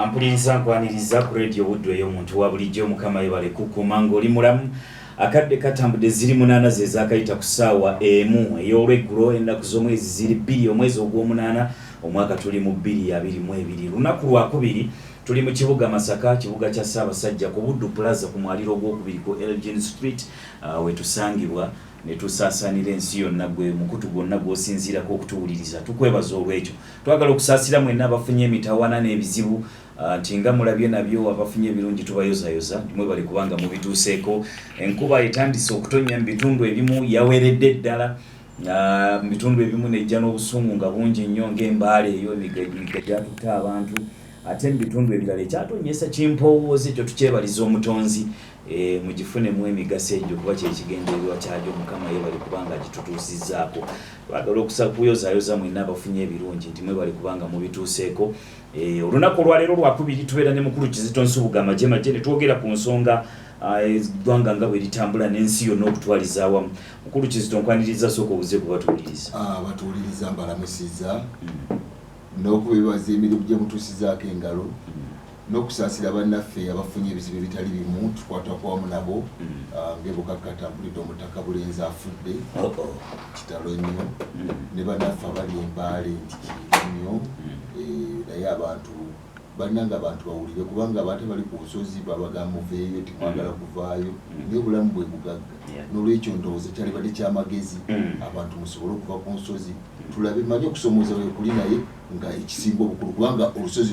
Ampuliriza nkwaniriza ku radio Budwe y'omuntu wa bulijjo mukama yebale kukuma ng'oli mulamu akadde katambudde ziri 8 ze zakayita ku ssaawa emu ey'olweggulo ennaku z'omwezi ziri 2 omwezi ogw'omunaana omwaka tuli mu 2022 lunaku lwakubiri tuli mu kibuga Masaka kibuga kya Ssaabasajja ku Buddu Plaza ku mwaliro gw'okubiri ku Elgin Street wetusangibwa ne tusaasaanira ensi yonna gwe mukutu gwonna gw'osinziirako okutuwuliriza tukwebaza olw'ekyo twagala okusaasira mwenna abafunye emitawaana n'ebizibu nti nga mulabye nabyo abafunye ebirungi tubayozayoza ndimwe bali kubanga mubituuseeko enkuba etandise okutonnya mu bitundu ebimu yaweredde ddala mu bitundu ebimu nejja n'obusungu nga bungi nnyo ng'embaale eyo emigga gyatutta abantu ate mu bitundu ebirala ekyatonnyesa kimpowooza ekyo tukyebaliza omutonzi mugifunemu emigaso egyo kuba kyekigendererwa kyagyo mukama ye bali kubanga gitutuusizzaako twagala okuyozayoza mwenna abafunye ebirungi nti mwe bali kubanga mubituuseeko olunaku olwaleero lwakubiri tubeera ne mukulu Kizito Nsubuga Maje ne twogera ku nsonga eggwanga nga bwe litambula n'ensi yonna okutwaliza awamu mukulu Kizito nkwaniriza sooka obuze ku batuwuliriza batuwuliriza mbalamusiza n'okubebaza emirimu gye mutuusizaako engalo n'okusaasira bannaffe abafunye ebizibu ebitali bimu tukwata kwamu nabo ng'ebukakatambulidde omutaka bulenzi afudde kitalo nnyo ne bannaffe abali embaale nti kibi nnyo naye abantu bannanga abantu bawulire kubanga abantu bali ku busozi babagamba muveeyo timwagala kuvaayo naye obulamu bwe bugagga n'olwekyo ndowooza kyalibadde kyamagezi abantu musobole okuva ku nsozi tulabe manye okusomooza wekuli naye nga ekisinga obukulu kubanga olusozi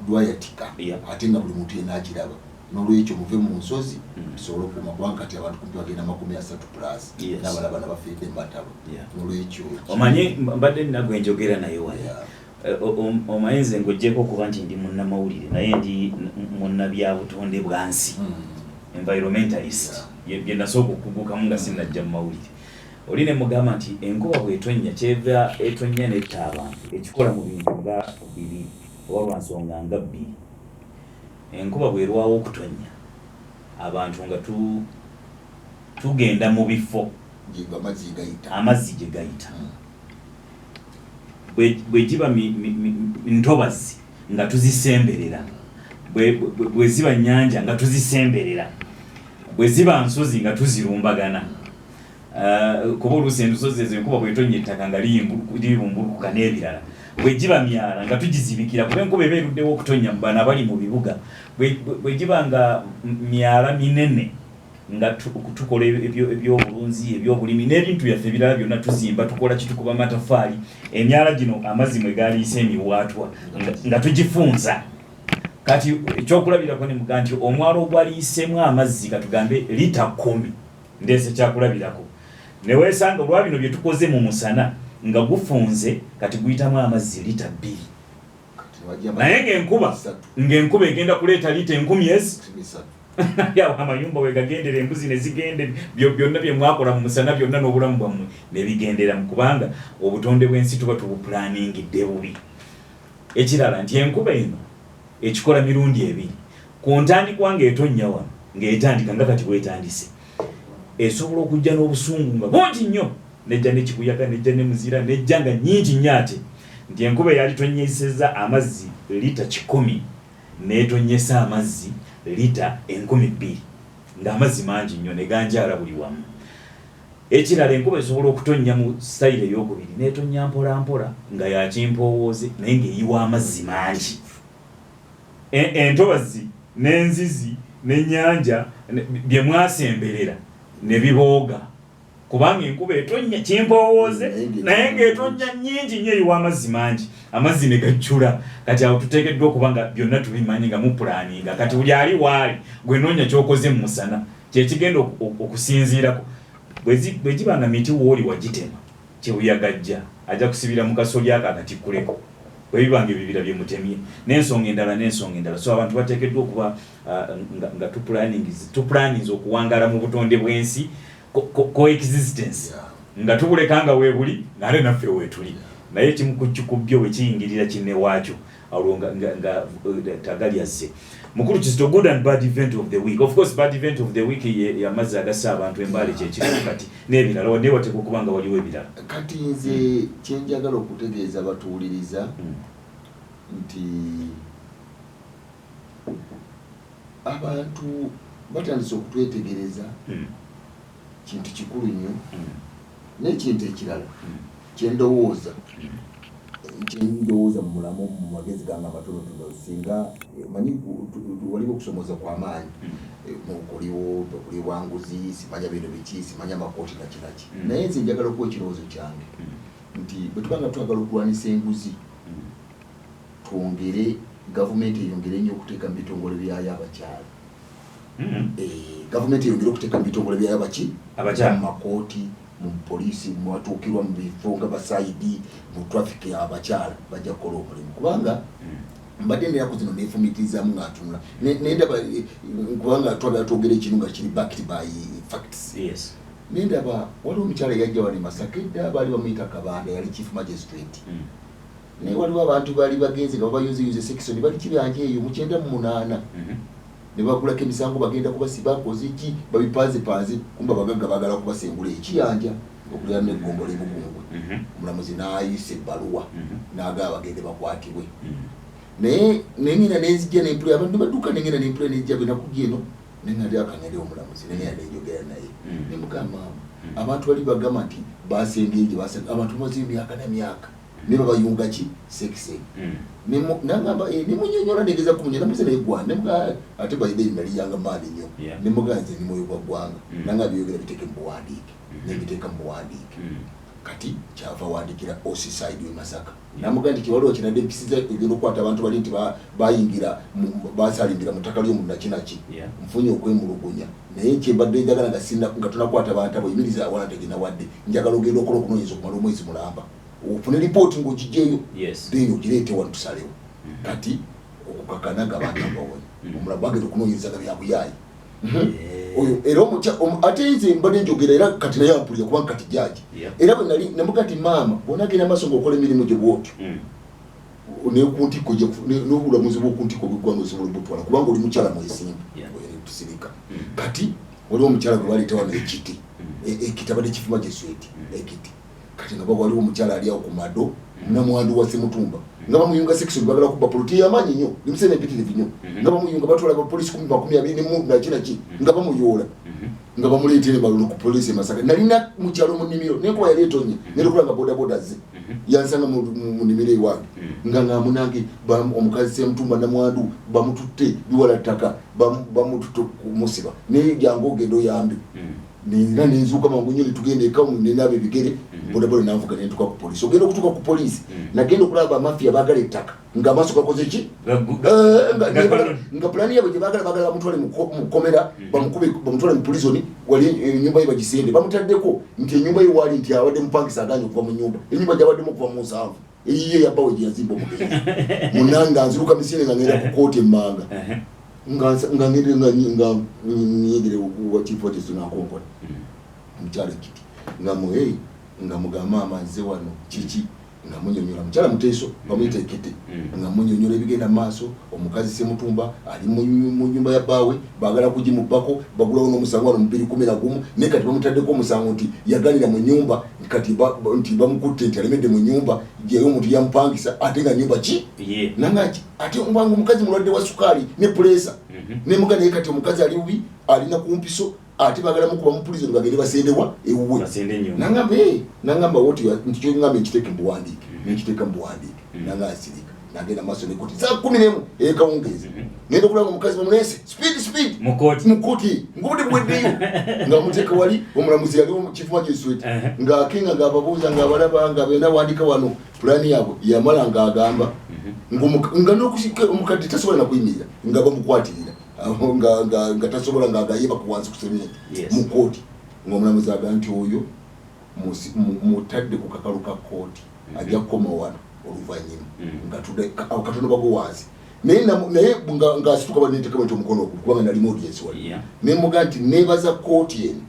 lwayatika ate nga buli muntu yenna akiraba n'olwekyo muve mu nsozi tusobole okuuma kubanga kati abantu kumpi bagenda 30+ n'abalaba nabafeedde mbataba n'olwekyo omanye mbadde nagwe njogera naye wala omayenze ng'oggyeko okuba nti ndi munnamawulire naye ndi munnabyabutonde bwansi environmentalist bye nasooka okugukamu nga sinnajja mu mawulire oli ne mugamba nti enkuba bw'etonnya kyeva etonnya netta abantu ekikola mu bintu nga bibiri oba lwa nsonga nga bbiri enkuba bw'erwawo okutonnya abantu nga tugenda mu bifo amazzi gye gayita bwe giba ntobazi nga tuzisemberera bwe ziba nnyanja nga tuzisemberera bwe ziba nsozi nga tuzirumbagana kuba oluusi ensozi ezo enkuba bw'etonnya ettaka nga libumbulukuka n'ebirala bwe giba myala nga tugizibikira kuba enkuba eba eruddewo okutonnya mu bana bali mu bibuga bwe giba nga myala minene nga tukola ebyobulunzi ebyobulimi n'ebintu byaffe ebirala byonna tuzimba tukola kitukuba amatafaali emyala gino amazzi mwe galiisa emiwaatwa nga tugifunza kati ekyokulabirako ne muga nti omwalo ogwaliyiseemu amazzi katugambe lita 10 ndeese kyakulabirako neweesanga olwa bino bye tukoze mu musana nga gufunze kati guyitamu amazzi lita 2 naye ng'enkuba egenda kuleeta lita 10,000 yawa amayumba wegagendera embuzi nezigende byonna bye mwakola mu musana byonna n'obulamu bwammwe nebigendera mu kubanga obutonde bw'ensi tuba tubuplaningidde bubi ekirala nti enkuba eno ekikola mirundi ebiri ku ntandikwa ng'etonnya wano ng'etandika nga kati bwetandise esobola okujja n'obusungu nga bungi nnyo nejja n'ekikuyaga nejja ne muzira nejja nga nnyingi nnyo ate nti enkuba eyali tonnyeseza amazzi lita 10 n'etonnyesa amazzi lita 10,000 ng'amazzi mangi nnyo ne ganjala buli wamu ekirala enkuba esobola okutonnya mu sitayire ey'okubiri n'etonnya mpola mpola nga yakimpowooze naye ng'eyiwa amazzi mangi entobazi n'enzizi n'ennyanja bye mwasemberera ne bibooga kubanga enkuba etonnya kimpowooze naye ng'etonnya nnyingi nnyo eyiwa amazzi mangi amazzi ne gacula kati awo tuteekeddwa okuba nga byonna tubimanyi nga mupulaninga kati buli ali waali gwe noonya kyokoze mu musana kyekigenda okusinziirako bwe giba nga miti wooli wagitema kyebuyagajja ajja kusibira mu kasolya ako akatikkuleko bwe bibanga ebibira bye mutemye n'ensonga endala so abantu bateekeddwa okuba nga tupulaninze okuwangala mu butonde bw'ensi coexistence nga tubulekanga weebuli ng'ate naffe weetuli naye kimu ku byo bwe kiyingirira kinne waakyo alwo nga tagali azze mukulu Kizito good and bad event of the week of course bad event of the week yamazzi agassa abantu embaale kyekiri kati n'ebirala naye wateeka okuba nga waliwo ebirala kati nze kyenjagala okutegeeza batuwuliriza nti abantu batandise okutwetegereza kintu kikulu nnyo n'ekintu ekirala kyendowooza mu mulamu mu magezi gange amatonotono singa manyi waliwo okusomoza kw'amaanyi kuli bwanguzi simanya bintu biki simanya amakooti nakiraki naye nze njagala okuwa ekirowoozo kyange nti bwe tubanga twagala okulwanisa enguzi twongere gavumenti eyongere nnyo okuteeka mu bitongole byayo abakyala gavumenti eyongere okuteeka mu bitongole byayo mu makooti mu poliisi mu batuukirwa mu bifo nga basaidi mu traffic abakyala bajja kukola omulimu kubanga mbadde ennaku zino neefumiitirizamu nga ntunula nendaba kubanga twagala twogera ekintu nga kiri backed by facts nendaba waliwo omukyala yajja wano Masaka edda baali bamuyita Kabanda yali chief magistrate naye waliwo abantu baali bagenze nga babayuzeyuze section bali kibanja eyo mu 98 ne bakulako emisango bagenda kubasiba koze ki babipanze kumba bagagga bagala kubasengula ekiyanja okulya n'eggombolo ebugungwe omulamuzi n'ayise ebbaluwa n'agaba bagende bakwatibwe naye nengina nenzijja n'empula abantu baduka nengina n'empula n'ejja benakujja eno nengadi akangende omulamuzi nengina nenjogera naye nemugamba abantu bali bagamba nti basengenje abantu bamaze emyaka n'emyaka ne babayunga ki sekise nangamba nemunyonyola negeza kumunyona muze negwana nemuga ate bayide nali yanga maani nnyo nemuganze ni moyo gwa gwanga nanga byogera biteke mbuwandike nebiteka mbuwandike kati kyava wandikira osiside we Masaka namugandi kiwaliwo kinadde mpisiza egendo kwata abantu bali nti bayingira basalingira mutaka lyo munna kinaki mfunye okwemulugunya naye kyembadde njagala gasinda nga tunakwata abantu abo yimiriza awana tegina wadde njagala ogenda okola okunoonyeza okumala omwezi mulamba ofune ripoti ng'ogijeyo then ogireete wano tusalewo kati okukakanaga abantu abawonye omulamu bagenda okunoonyerezaga byabuyayi oyo era ate nze mbadde njogera era kati naye ampulira kubanga kati jaji era bwe nali namuga nti maama bw'onagenda maaso ng'okola emirimu gye bwotyo nekuntiko n'obulamuzi bw'okuntiko bweggwanga osobola obutwala kubanga oli mukyala mwesimba tusirika kati waliwo omukyala gwe baleeta wano ekiti ekitabadde kifuma gyesweti ekiti kati nga waliwo omukyala ali awo ku Mado namwandu wa Semutumba nga bamuyunga section bagala kuba politi y'amaanyi nnyo limusene empitirivu nnyo nga bamuyunga batwala abapoliisi 20 nakinaki nga bamuyola nga bamuleetere balulu ku poliisi e Masaka nalina mukyalo mu nnimiro nenkuba yali etonye nerekulanga bodaboda ze yansanga mu nnimiro ewange nga ngaamunange omukazi Semutumba namwandu bamututte biwala ttaka bamututte kumusiba naye jangu ogenda oyambe nina nenzuka mangu nnyo netugenda eka nenaaba ebigere bodaboda nanvuga nentuka ku poliisi ogenda okutuka ku poliisi nagenda okulaba bamafiya baagala ettaka ng'amaaso gakoze ki nga pulani yabwe gye bagala bamutwale mukomera bamutwale mu prison wali ennyumba ye bagisende bamutaddeko nti ennyumba ye waali nti abadde mupangisa aganye okuva mu nyumba ennyumba gyabaddemu okuva mu 7 eyiye yabbawe gye yazimba omugenzi munanga nziruka misinde nga ngenda ku kooti emmanga nga ngende nga nyegere wa chief wa tesu nakonkola mukyala kiti nga muhei nga mugamba amanze wano kiki nga munyonyola mukyala muteso bamuyita ekete nga munyonyola ebigenda maaso omukazi Semutumba ali mu nyumba ya bawe bagala kugimubako bagulawo n'omusango wano mu 2011 ne kati bamutaddeko omusango nti yagalira mu nyumba kati nti bamukutte nti alemedde mu nyumba gyeyo omuntu yampangisa ate nga nyumba ki nangaki ate omwangu omukazi mulwadde wa sukali ne presa ne muga naye kati omukazi ali ubi alina kumpiso ate bagala mukuba mu prison bagende basendewa ewuwe nangamba woti nti kyo ngambe nkiteeke mbuwandiike nekiteeka mbuwandiike nanga asirika nagenda maaso ne koti za 11 ekawungezi ngenda okulaba omukazi bamulese speed mukoti ngobudde bweddeyo nga muteeka wali omulamuzi yali chief magistrate ng'akenga ng'ababuuza ng'abalaba nga bena wandika wano pulani yaabwe yamala ng'agamba nga n'okusika omukadde tasobola nakuyimirira nga bamukwatirira nga tasobola ng'agayeba ku wansi ku sementi mu kooti ng'omulamuzi aga nti oyo mutadde ku kakalu ka kooti ajja kukoma wano oluvannyuma nga katono bago wansi naye ng'asituka baneteka nti omukono ogwo kubanga nalimu audience wali naye muga nti neebaza kooti eno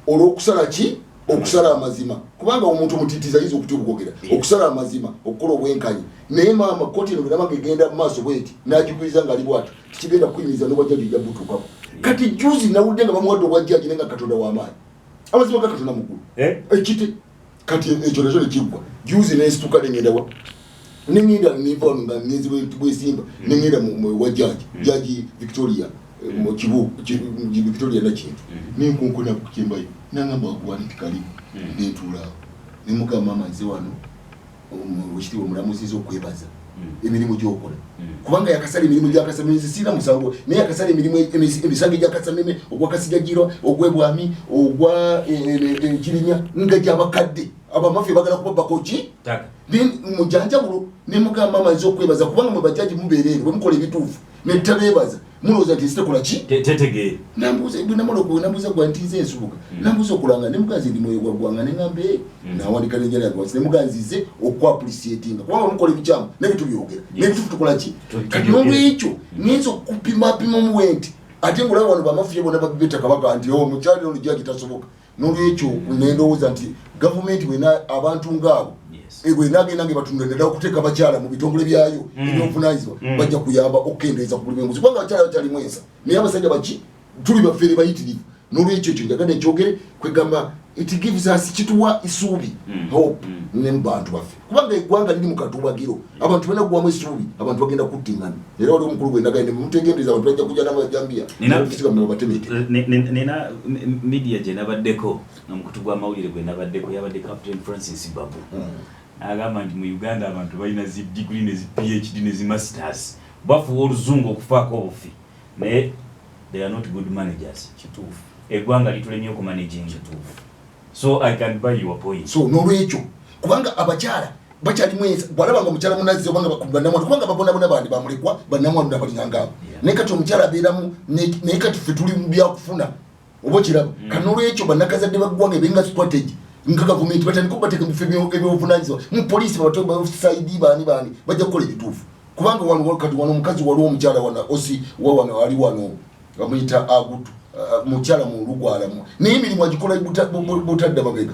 olw'okusala ki okusala amazima kubanga omuntu omutiitiza ayinza okutya obugogera okusala amazima okukola obwenkanyi naye maama kooti eno bwenaba ng'egenda mu maaso bweti n'agikubiriza ng'ali bwatyo tikigenda kuyimiriza n'obwajjaji ejja butuukako kati juzi nawulidde nga bamuwadde obwajjaji naye nga katonda w'amaanyi amazima ga katonda mukulu ekite kati ekyo nakyo nekiggwa juzi nesituka nengendawa nengenda niva nga ngenzi bwesimba nengenda wa jaji Victoria mu kibu Victoria na kintu ninkunkuna kukimbayo nangamba gwani tikali netula nimuka mama nze wano wishitiwe mulamuzizo okwebaza emirimu gyokola kubanga yakasala emirimu gyakasamene sira musango naye yakasala emirimu emisango gyakasamene ogwakasijagirwa ogwebwami ogwa kirinya nga gyabakadde abamafi bagala kubabako ki mujanjawulo nemuka mama nze okwebaza kubanga mwe bajaji mubeerere bwe mukola ebituufu netabebaza muloza nti sitekola ki tetege nambuze binamolo ko nambuze gwa ntize Nsubuga nambuze okulanga ne mukazi ndi moyo gwanga ne ngambe na wandika ne njala gwase ne mukazize okwa appreciating kwa mukola ebichamu ne bitu byogera ne bitu tukola ki kati no ekyo nizo kupima mu wenti ate ngula wano bamafiye bona babita kabaka anti mukyali olujja kitasoboka no ekyo nendowooza nti government wena abantu ngabo ebwe nange batundira okuteeka bakyala mu bitongole byayo ebyofunanyizibwa bajja kuyamba okukendeza ku buli benguzi kubanga bakyala bakyali mwesa naye abasajja baki tuli bafere bayitirivu n'olwekyo ekyo njagala ekyogere kwegamba it gives us kituwa isuubi hope ne mu bantu baffe kubanga eggwanga liri mu katubagiro abantu bena kuwamu isuubi abantu bagenda kuttingana era wali omukulu gwendagaine mutegendeza abantu bajja kujja n'amajambiya nina media gye nabaddeko n'omukutu gw'amawulire gwe nabaddeko yabadde Captain Francis Babu agamba nti mu Uganda abantu balina zi degree ne zi PhD ne zi masters bafuwa oluzungu okufaako obufi naye they are not good managers kituufu eggwanga litulemye okumanaging kituufu so I can buy your point so n'olwekyo kubanga abakyala bakyali mwesa bwalabanga omukyala munazize obanga bakubanamu kubanga babonabona bandi bamulekwa bannamwandu nabalingangabo naye kati omukyala abeeramu naye kati ffe tuli mu byakufuna oba kiraba kati n'olwekyo bannakazadde baggwanga ebenga strategy nga gavumenti batandika okubateeka mu bifo ebyobuvunanyizibwa mu poliisi basaidi baani bajja kukola ebituufu kubanga wano kati wano omukazi waliwo omukyala wana osi wano ali wano bamuyita agutu mukyala mu lugwalamu naye emirimu agikola butadde mabega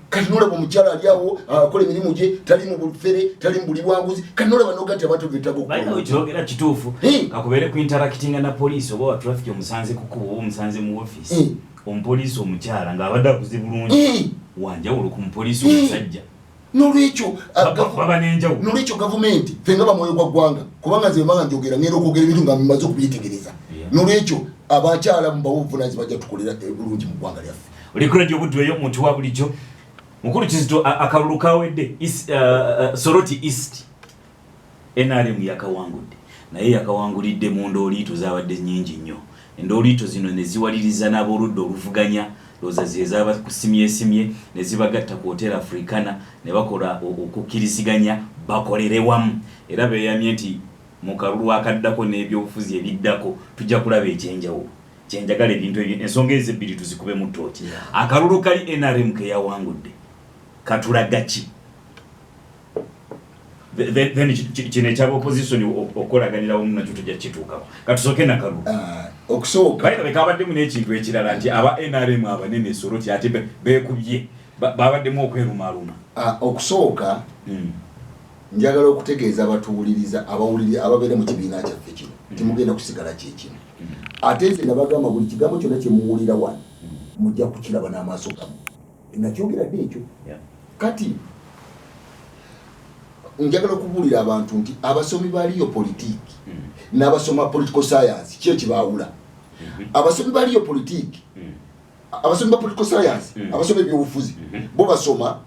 kati nolaba omukyala ali awo akola emirimu gye tali mu bufere tali mu buli bwanguzi kati nolaba noga nti abantu betaga okukyogera kituufu kakubeere ku interactinga na poliisi oba wa traffic omusanze kukuba oba omusanze mu office omupoliisi omukyala ng'abadde akuze bulungi wanjawulo ku mupoliisi omusajja n'olwekyo baba n'enjawulo n'olwekyo gavumenti ffe nga bamwoyo gwa ggwanga kubanga nze bemanga njogera ngenda okwogera ebintu nga mmaze okubyetegereza n'olwekyo abakyala mu bawuvunanyizibwa bajja tukolera bulungi mu ggwanga lyaffe olikuradi obudweyo omuntu wa bulijjo mukulu Kizito akalulu kawedde Soroti East NRM yakawangudde naye yakawangulidde mu ndooliito zaabadde nnyingi nnyo endooliito zino ne ziwaliriza n'aboludda oluvuganya loza zezaba kusimye ne zibagatta ku Hotel Africana ne bakola okukkiriziganya bakolere wamu era beyamye nti mu kalulu akaddako n'ebyobufuzi ebiddako tujja kulaba ekyenjawulo kyenjagala ebintu ebyo ensonga ezebbiri tuzikube mu ttooki akalulu kali NRM ke yawangudde katulaga ki then kino ekyaba opposition okolaganira wamu nakyo tujja kituukako katusooke nakalulu okusooka bekabaddemu n'ekintu ekirala nti aba NRM abanene Soroti ate beekubye babaddemu okwerumaaluma okusooka njagala okutegeeza abatuwuliriza ababeera mu kibiina kyaffe kino timugenda kusigala kyekino ate nze nabagamba buli kigambo kyonna kyemuwulira wano mujja kukiraba n'amaaso gamu nakyogeradde ekyo kati njagala okubuulira abantu nti abasomi baliyo politiiki n'abasoma political science kyo kibaawula abasomi baliyo politiiki abasomi ba political science abasomi ebyobufuzi bo basoma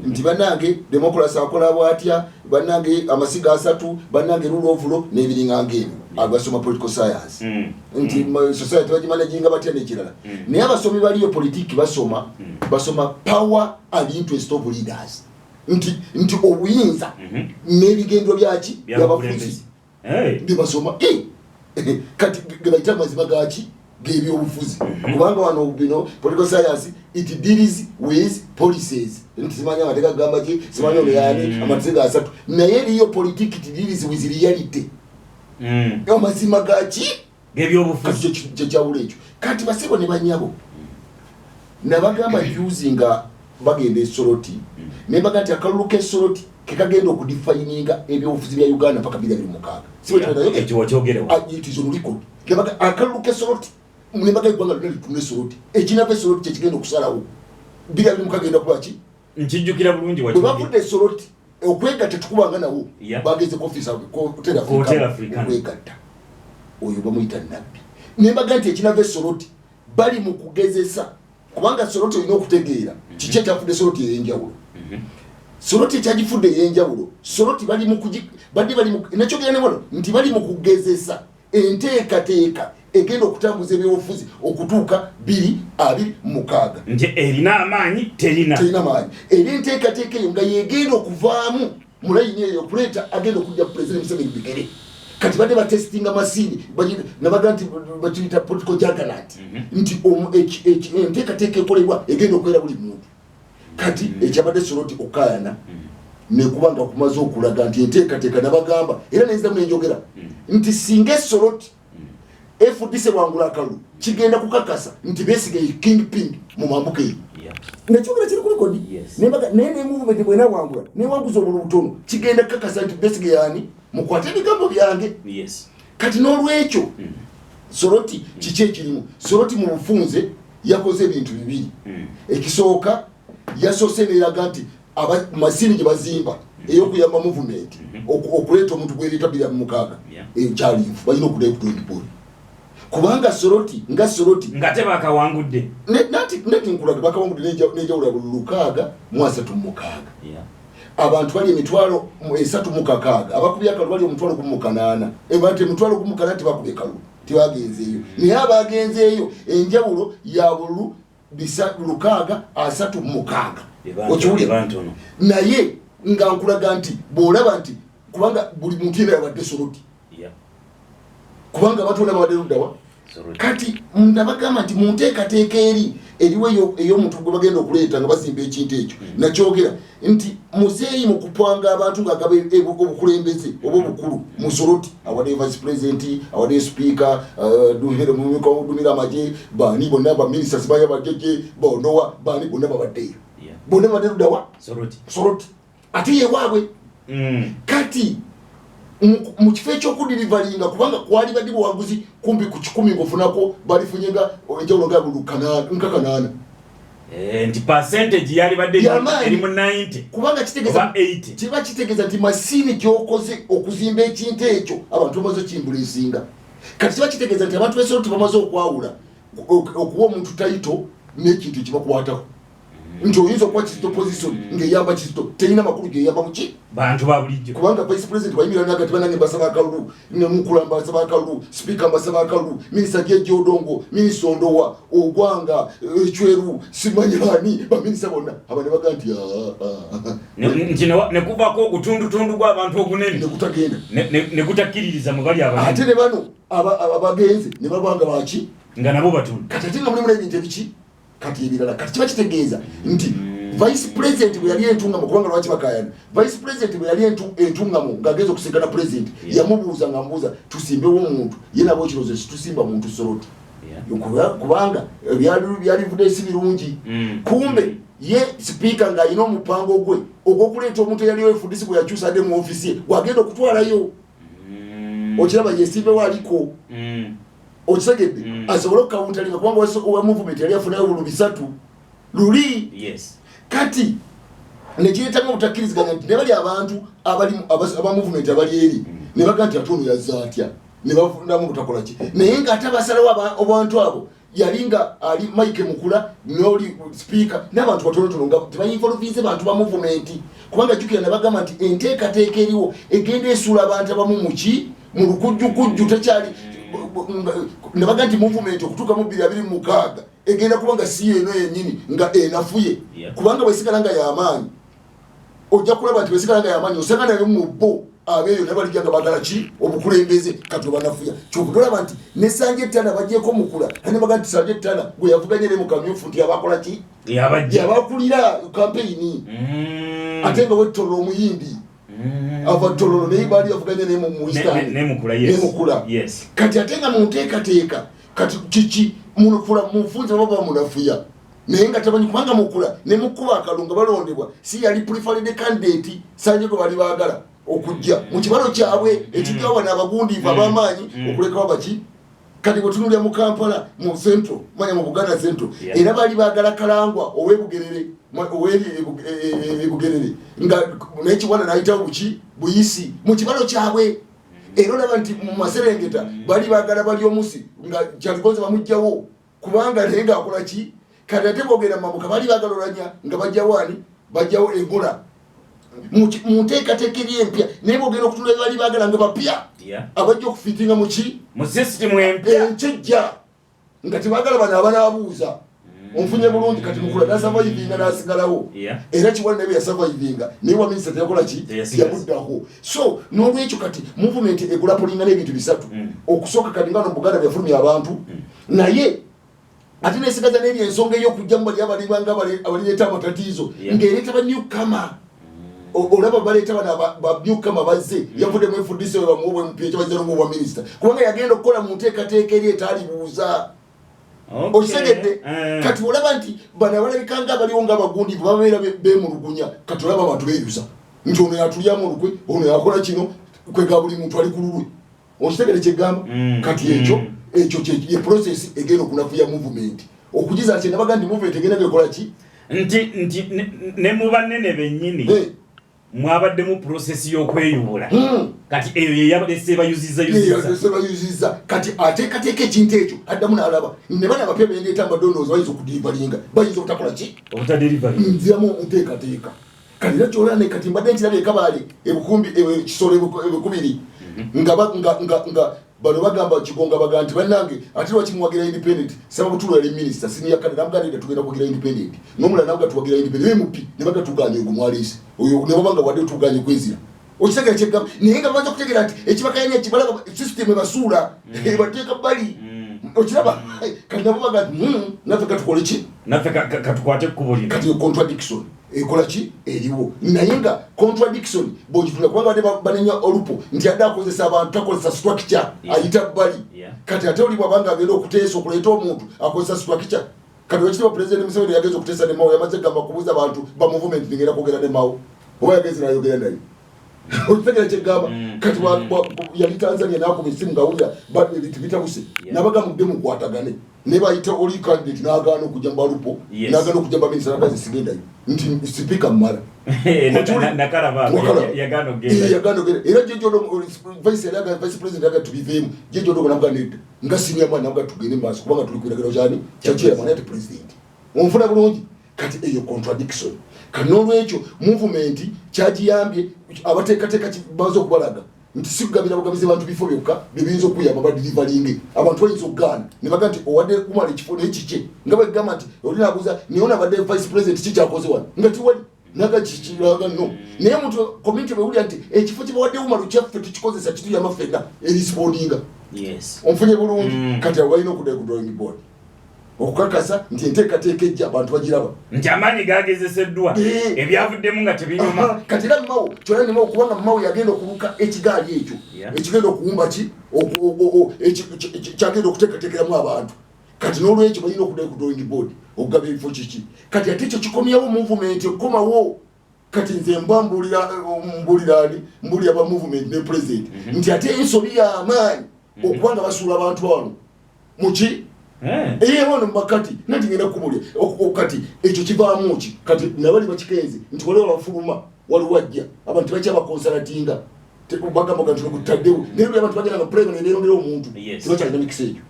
nti bannange demokrasi akola bwatya bannange amasiga asatu bannange rule of law n'ebiringanga ebyo abasoma political science nti society bagimanaginga batya n'ekirala naye abasomi baliyo politiiki basoma power and interest of leaders nti obuyinza n'ebigendo byaki byabafuzi bebasoma kati gebayita amazima gaki gebyobufuzi kubanga wano bino political science it deals with policies nti simanya amateeka gamba ki simanya oluyani amateeka asatu naye eriyo politiki it deals with reality amazima gaki gebyobufuzi kyawula ekyo kati basebo ne banyabo nabagamba usinga bagenda e Soroti nembaga nti akalulu ke Soroti kekagenda okudefininga ebyobufuzi bya Uganda mpaka 2026 ekyo wakyogerewa itizo nuliko kebaga akalulu ke Soroti nembaga igwanga litunde Soroti ekinava Soroti kyekigenda okusalawo 2026 kagenda kulaki nkijjukira bulungi wakyogera bavudde Soroti okwegatta tukubanga nawo bageze ku office ko Hotel Africana okwegatta oyo bamuyita nabbi nembaga nti ekinava Soroti bali mu kugezesa kubanga Soroti olina okutegeera kiki ekyafudde Soroti ey'enjawulo. Soroti ekyagifudde ey'enjawulo Soroti bali mu nakyogera ne wano nti bali mu kugezesa enteekateeka egenda okutambuza ebyobufuzi okutuuka 2026 nje erina amaanyi terina maanyi era enteekateeka eyo nga yegenda okuvaamu mulayini eyo okuleeta agenda okujja President Museveni bigere kati badde batestinga masini nabaga nti bakiyita political juggernaut nti enteekateeka ekolebwa egenda okubeera buli muntu kati ekyabadde Soroti okayana nekubanga kumaze okulaga nti enteekateeka nabagamba era nenzidamu nenjogera nti singa Soroti FDC wangula akalu kigenda kukakasa nti Besigye kingpin mu mambuka eyo nekyogera kiri kuli kodi nembaga nene movement bwena wangula ne wanguzo obulutono kigenda kukakasa nti Besigye yani mukwate ebigambo byange kati n'olwekyo Soroti kiki ekirimu Soroti mu bufunze yakoze ebintu bibiri ekisooka yasose neraga nti masini gye bazimba ey'okuyamba movement okuleeta omuntu gw'ereeta 2026 ekyalifu balina okuleeta ebipoli kubanga Soroti nga tebakawangudde nati nkulaga bakawangudde n'enjawulo Lukaaga mu 36 abantu bali emitwalo 36 abakubye akalulu bali omutwalo 18 ebante emitwalo 18 tebakubye kalulu tebagenzeeyo naye abagenzeeyo enjawulo ya bulu Lukaaga 36 okiwulira naye nga nkulaga nti bw'olaba nti kubanga buli muntu yena yabadde Soroti kubanga abantu bonna babadde luddawa kati ndabagamba nti mu nteekateeka eriwo ey'omuntu gwe bagenda okuleeta nga bazimba ekintu ekyo nakyogera nti muzeeyi mu kupanga abantu ng'agaba obukulembeze oba obukulu mu Soroti awadde vice president awadde speaker dumira Maje baani bonna baminisitasi baya bajeje bonowa baani bonna babaddeyo bonna babadde luddawa Soroti ate yewaabwe kati mu kifo ekyokudirivalinga kubanga kwali badde buwanguzi kumbi ku 10 ngofunako balifunyenga enjawulo nga nkakanaana nti percentage yali badde eri mu 90 kubanga kiba kitegeeza nti masini gyokoze okuzimba ekintu ekyo abantu bamaze okimbulesinga kati kiba kitegeeza nti abantu b'Soroti bamaze okwawula okuwa omuntu tayito n'ekintu ekibakwataho nti oyinza okuba kizito position ng'eyamba kizito terina makulu gyeyamba muki bantu babulijjo kubanga vice president bayimirana nagati banange mbasaba akalulu nemukula mbasaba akalulu speaker mbasaba akalulu minisita Gyejodongo minisita Ondowa Ogwanga Echweru Simanyani baminisita bonna abane baga nti nti nekuvako ogutundutundu gw'abantu ogunene nekutagenda nekutakkiririza mu bali abanene ate ne bano abagenze ne babanga baki nga nabo batundu kati ate nga mulimu n'ebintu ebiki kati ebirala kati kiba kitegeeza nti vice president bwe yali entungamo kubanga lwaki bakayana vice president bwe yali entungamo ng'ageza okusinkana president yamubuuza nga mubuuza tusimbewo omuntu ye nabo ekirozo tusimba muntu Soroti kubanga byalivudde si birungi kumbe ye speaker ng'alina omupango gwe ogw'okuleeta omuntu eyaliyo FDC gwe yakyusa adde mu ofisi ye gwagenda okutwalayo okiraba yesimbewo aliko okisegedde asobole okukawuntalinga kubanga owa movement yali afunayo obulu 3 luli kati nekireetamu obutakkiriziganya nti ne bali abantu aba movement abali eri ne baga nti ate ono yazza atya ne bafundamu obutakola ki naye ng'ate abasalawo abantu abo yali nga ali Mike Mukula n'oli speaker n'abantu batonotono nga tebayinvolvinze bantu ba movement kubanga jjukira ne bagamba nti enteekateeka eriwo egenda esuula abantu abamu muki mu lukujjukujju tekyali ne baga nti movement okutuuka mu 2026 egenda kubanga si eno yennyini nga enafuye kubanga bwesigala nga y'amaanyi ojja kulaba nti bwesigala nga y'amaanyi osanga nayo mu bo abeeyo naye balijja nga bagala ki obukulembeze kati obanafuya kyokutolaba nti ne Sanja Ettana bagyeko Mukula ane baga nti Sanja Ettana gwe yavuganyere mu kamyufu nti yabakola ki yabakulira kampeyini ate nga wettolola omuyimbi ava tololo naye baali yavuganya ne mu Eastern nemukula kati ate nga mu nteekateeka kati kiki mufunze baba munafuya naye nga tamanyi kubanga Mukula ne mukuba akalunga balondebwa si yali preferred candidate Sanja gwe bali baagala okujja mu kibalo kyabwe ekijjawa n'abagundiivu ab'amaanyi okulekawo baki kati bwetunulya mu Kampala mu Central manya mu Buganda Central era bali baagala Kalangwa ow'Ebugerere Ebugerere nga n'ekiwana n'ayitawo buki buyisi mu kibalo kyabwe era olaba nti mu Maserengeta bali baagala bali omusi nga kyalikonze bamugjawo kubanga naye ng'akola ki kati ate boogera mamuka bali baagala olanya nga bajjawo ani bajjawo Ebola mu nteekateeka eri empya naye boogera okutula bali baagala nga bapya abajja okufiitinga mu ki mu sisitimu empya enkejja nga tebaagala bano abanaabuuza onfunye bulungi kati mukula nasavayivinga nasigalawo era kiwali naye yasavayivinga naye wa minisita teyakola ki yamuddaho so n'olwekyo kati movement egula polinga n'ebintu bisatu okusooka kati nga no Buganda byafulumya abantu naye ate nesigaza n'eri ensonga ey'okujjamu bali abalibanga abalireeta amatatiizo ng'ereeta banyukama olaba baleeta bana babyukama bazze yavuddemu FDC we bamuwa bwemupya ekyo bazze bwa minisita kubanga yagenda okukola mu nteekateeka eri etaalibuuza osegedde kati olaba nti bano abalabikanga abaliwo ng'abagundivu babeera beemulugunya kati olaba abantu beeyuza nti ono yatulyamu olukwe ono yakola kino kwega buli muntu ali ku lulwe okitegere kyegamba kati ekyo ye process egenda okunafuya movement okugiza nti nabaga nti movement egenda gekola ki nti ne mu bannene bennyini mwabadde mu process y'okweyubula kati eyo yeyabadde bayuzizza kati ateekateeka ekintu ekyo addamu n'alaba ne bana abapya bendeeta amadondozi bayinza okudirivalinga bayinza obutakola ki nziramu nteekateeka kati era kyolaba ne kati mbadde nkirabye ekabaale kisolo ebikubiri nga bano bagamba kigonga baga nti bannange ate lwaki muwagira independent saba butulo yali minister senior candidate namuganda tugenda kuwagira independent nomula nabuga tuwagira independent emupi ne baga tuganye ogumwalisi oyo ne babanga wadde tuganye kwezira okitegera kyegamba naye nga baza kutegera nti ekibakayanya kibala system ebasuula ebateeka bali okiraba kati nabo baga naffe katukole ki naffe katukwate kubulira kati contradiction ekola ki eriwo naye nga contradiction bwogitula kubanga banenya olupo nti adde akozesa abantu takozesa structure ayita bali kati ate oli bwabanga agenda okuteesa okuleeta omuntu akozesa structure kati wekitiibwa president Museveni yagenza okuteesa ne Mao yamaze gamba kubuuza abantu ba movement ngenda kwogera ne Mao oba yagenze nayogera naye okitegera kyegamba kati yali Tanzania nakuba esimu ngawulira ebintu bitabuse nabaga mudde mukwatagane ne bayita oli candidate n'agaana okujja mu balupo n'agaana okujja mu minisita nagaze sigendayo nti sipiika mmala yagaana ogenda era jejono vice president aga tubiveemu jejono namuga nedda nga senior man namuga tugende maaso kubanga tuli kwiragiro kyani kyachairman ate president onfuna bulungi kati eyo contradiction kati n'olwekyo movement kyagiyambye abateekateeka baza okubalaga nti sikugabira bugabize bantu bifo byokka bibinza okuyamba badilivalinge abantu bayinza okugaana ne baga nti owadde kumala ekifo nekike nga bagamba nti olinabuuza niye onabadde vice president kikyakoze wano nga tiwali naga kikiraga no naye muntu community bewulira nti ekifo kibawadde Umar kyaffe tukikozesa kituyamba ffenna erespondinga onfunye bulungi kati abo balina okuddayo ku drawing board okukakasa nti enteekateeka ejja abantu bagiraba nti amaanyi gagezeseddwa ebyavuddemu nga tebinyuma kati era Mao kyona ne Mao kubanga Mao yagenda okuluka ekigaali ekyo ekigenda okuwumba ki kyagenda okuteekateekeramu abantu kati n'olwekyo balina okuddayo ku drawing board okugaba ebifo kiki kati ate ekyo kikomyawo movement okukomawo kati nze mbulira ba movement ne president nti ate ensobi y'amaanyi okubanga basuula abantu bano muki ono makati nati ngenda kubulya kati ekyo kivaamu ki kati nabali bakikenze nti waliwo abafuluma waliwo wajja abantu bakyabakonsalatinga bagamba gantu nekutaddewo naye abantu bagenda nga primary neerondera omuntu tebakyalina mikisa ekyo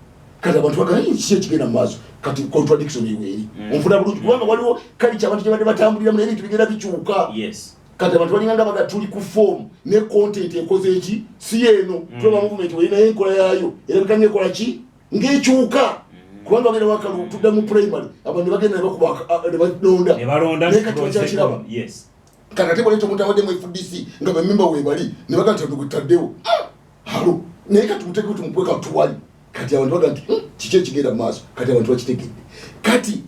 kati abantu bagamba kiki ekigenda mu maaso kati contradiction eweeri onfuna bulungi kubanga waliwo kali kyabantu gyebadde batambuliramu naye ebintu bigenda bikyuka kati abantu balinganga baga tuli ku form ne content ekoze eki si eno tulaba movement werinayo enkola yaayo era bikanga ekola ki ng'ekyuka kubanga bagenda wakalu tudda mu primary abantu bagenda nebalonda naye kati bakyakiraba kati ate bwaleeta omuntu awadde mu FDC nga bamemba webali ne baga nti tugutaddewo halo naye kati mutegeke tumukweka tuwali kati abantu baga nti kiki ekigenda mu maaso kati abantu bakitegedde kati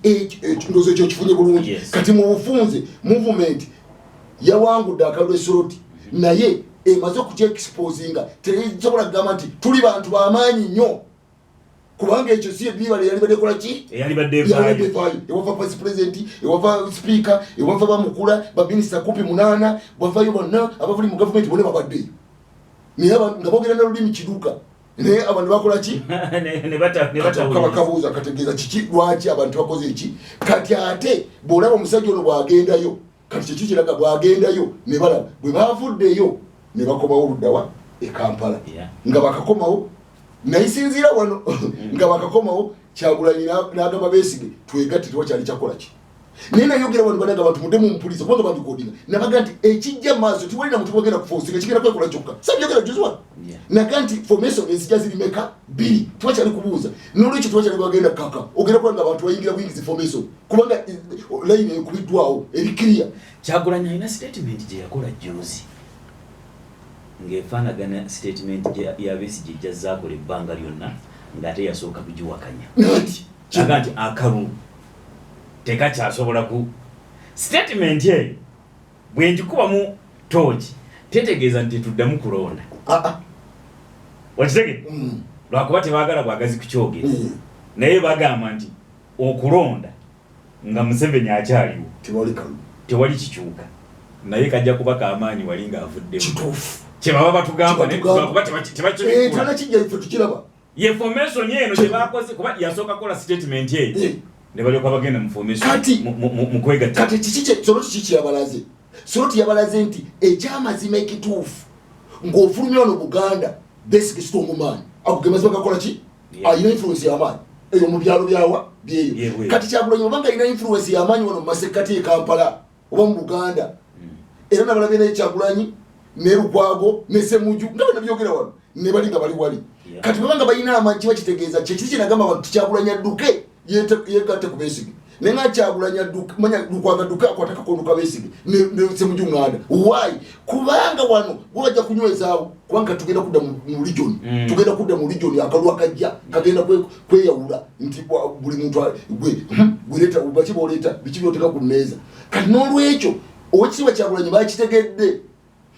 ndowooza ekyo kifunye bulungi kati mu bufunze movement yawangudde akalulu e Soroti naye emaze okukyeexposinga tesobola kugamba nti tuli bantu bamaanyi nnyo kubanga ekyo si ebibale yali badekola ki yalibaddevayo ewava vice president ewava speaker ewava bamukula baminisita 18 bavayo bonna abavuli mu gavumenti bone babaddeyo naye nga boogera nalulimi kiduka naye abantu bakola ki kabakabuuza kategeeza kiki lwaki abantu bakoze eki kati ate bwolaba omusajja ono bwagendayo kati kyeki kiraga bwagendayo ne balaba bwe bavuddeyo ne bakomawo oluddawa e Kampala nga bakakomawo nayisinzira wano nga bakakomawo Kyagulanyi n'agamba Besigye twegatte tewakyali kyakola ki nina yogera wano banaga abantu mudemu mpuliza kubanga babikodinga nabaga nti ekijja maaso tiwalina muntu bagenda kufosinga kigenda kwekola kyokka sabyogera juzwa naga nti formation ezijja zirimeka bbiri tiwakyali kubuuza n'olwekyo tiwakyali bagenda kaka ogenda kulanga abantu bayingira buyingizi formation kubanga layini ekubiddwawo eri clear. Kyagulanyi alina statement gye yakola juzi ng'efaanagana statement ya Besigye gy'azaakola ebbanga lyonna ng'ate yasooka kugiwakanya aga nti akalulu tekakyasobola ku statement ye bwe njikuba mu tooki tetegeeza nti tuddamu kulonda wakitege lwakuba tebaagala bwagazi kukyogera naye bagamba nti okulonda nga Museveni akyaliwo tewali kikyuka naye kajja kuba kamaanyi wali ng'avuddemu kituufu kyebaba batugamba kuba tukiraba ye formation eno gyebakoze kuba yasooka kola statement ye ne balyoka bagenda mu formation mu kwegatta kati kiki Soroti yabalaze Soroti yabalaze nti ekyamazima ekituufu ng'ofulumya wano Buganda Besigye strong man akugemeza bakakola ki ayina influence y'amaanyi eyo mu byalo byawa byeyo kati Kyagulanyi obanga ayina influence y'amaanyi wano mu masekati e Kampala oba mu Buganda era nabalabe naye Kyagulanyi ne Lukwago ne Ssemujju nga bonna byogera wano ne bali nga bali wali kati babanga bayina amaanyi kiba kitegeeza kyekiri kinagamba abantu Kyagulanyi adduke yegatte ku Besigye nenga Kyagulanyi adduke manya Lukwago adduke akwataka konduka Besigye ne Ssemujju nganda why kubanga wano bwajja kunywezaawo kubanga tugenda kudda mu region tugenda kudda mu region akalwa kajja kagenda kweyawula nti buli muntu gweleta ubachi boleta bichi byoteka ku meza kati n'olwekyo owekiwa Kyagulanyi bakitegedde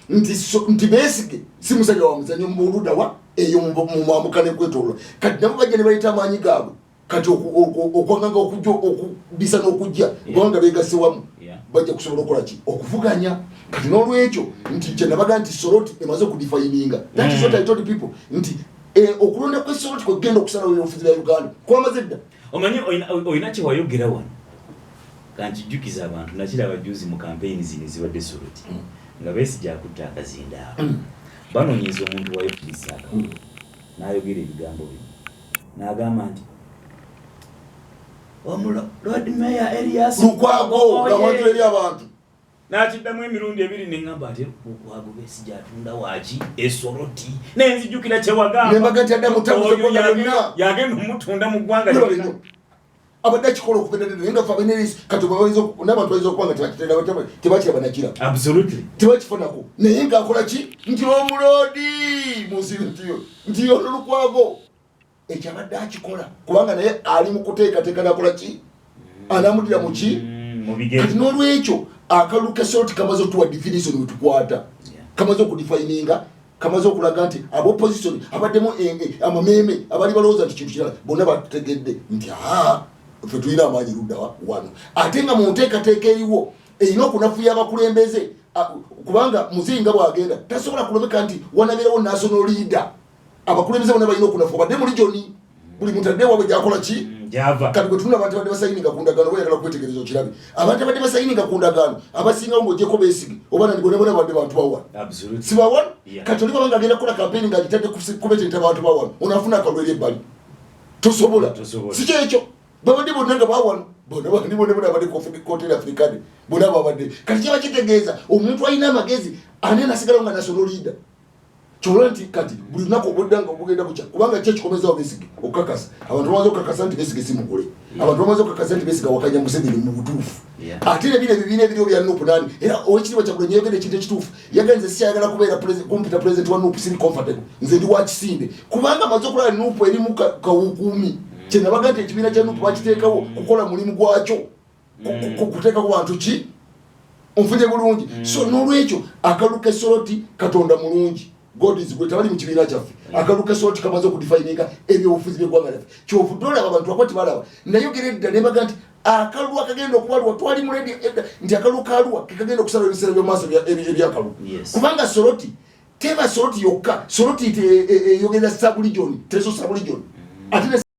nti Besigye si musajja wa muzanyo mbuluda wa eyo mu mwamukane kwetolwa kati nabo bajja ne bayita amaanyi gaabwe kati okwanganga okujja okubisa n'okujja kubanga begase wamu bajja kusobola okukola ki okuvuganya kati n'olwekyo nti kye nabaga nti Soroti emaze okudefininga that is what I told people nti okulonda kwe Soroti kwegenda okusala obufuzi bwa Uganda kwamaze dda omanyi oyina kye wayogera wano kanti jjukiza abantu nakiraba juzi mu campaign zino ezibadde Soroti nga Besigye akutte akazindaalo banoonyeza omuntu wayo kulisaaka n'ayogera ebigambo bino n'agamba nti Lord Mayor Elias Lukwago abantu eri abantu n'akiddamu emirundi ebiri neŋŋamba ate Lukwago Besigye atunda waaki Soroti nenzijjukira kye wagamba nembaga nti adda mutabuze ggwanga lyonna yagenda omutunda mu ggwanga lyonna abadde akikola okupendera naye nga fabeneris kati n'abantu bayinza okuba nga tebakiraba nakira absolutely tebakifunako naye ng'akola ki nti omuloodi musintiyo nti ono Lukwago ekyabadde akikola kubanga naye ali mu kuteekateeka nakola ki anamudira mu ki kati n'olwekyo akalulu ke Soroti kamaze otuwa definition wetukwata kamaze okudefininga kamaze okulaga nti abopposition abaddemu amameme abali balowooza nti kintu kirala bonna batutegedde nti ffe tulina amaanyi ludda wano ate nga mu nteekateeka eriwo erina okunafuya abakulembeze kubanga muzinga bwagenda tasobola kulobeka nti wanabeerawo national leader abakulembeze bonna balina okunafu badde mu regioni buli muntu adde waabwe gyakola ki kati bwe tulina abantu abadde basayininga ku ndagaano bayagala kwetegereza okirabe abantu abadde basayininga ku ndagaano abasingawo ng'ogyeko Besigye oba nandibonabona badde bantu bawano si bawano kati oli babanga agenda kukola campaign ng'agitadde kubetenta abantu bawano onafuna akalweri ebbali tosobola si kyekyo babadde bonna nga bawano bonna abadde konteri afrikane bonna babadde kati kyaba kitegeeza omuntu alina amagezi ani anasigalawo nga national leader kyolwa nti kati buli lunaku obweddanga obugenda bukya kubanga ki ekikomezawo Besigye okukakasa abantu bamaze okukakasa nti Besigye si mugole abantu bamaze okukakasa nti Besigye awakanya Museveni mu butuufu ate nebino ebibiina ebiriwo bya Nuupu nani era owekitiibwa Kyagulanyi yayogera ekintu ekituufu yagenze sikyayagala kubeera kumpita president wa Nuupu siri comfortable nze ndi wakisinde kubanga amaze okulaba Nuupu erimu kawukuumi kyenabaga nti ekibiina kya Nuupu bakiteekawo kukola mulimu gwakyo kuteekako bantu ki onfunye bulungi so n'olwekyo akalulu ke Soroti Katonda mulungi God is great abali mu kibiina kyaffe akalulu ke Soroti kamaze okudefininga ebyobufuzi by'eggwanga lyaffe kyovudde olaba abantu bakwati balaba nayogera edda ne baga nti akalulu akagenda okubalwa twali mu redio edda nti akalulu kaalwa kekagenda okusala ebiseera by'omaaso ebyakalulu kubanga Soroti teba Soroti yokka Soroti eyogera sabulijoni teso sabulijoni ate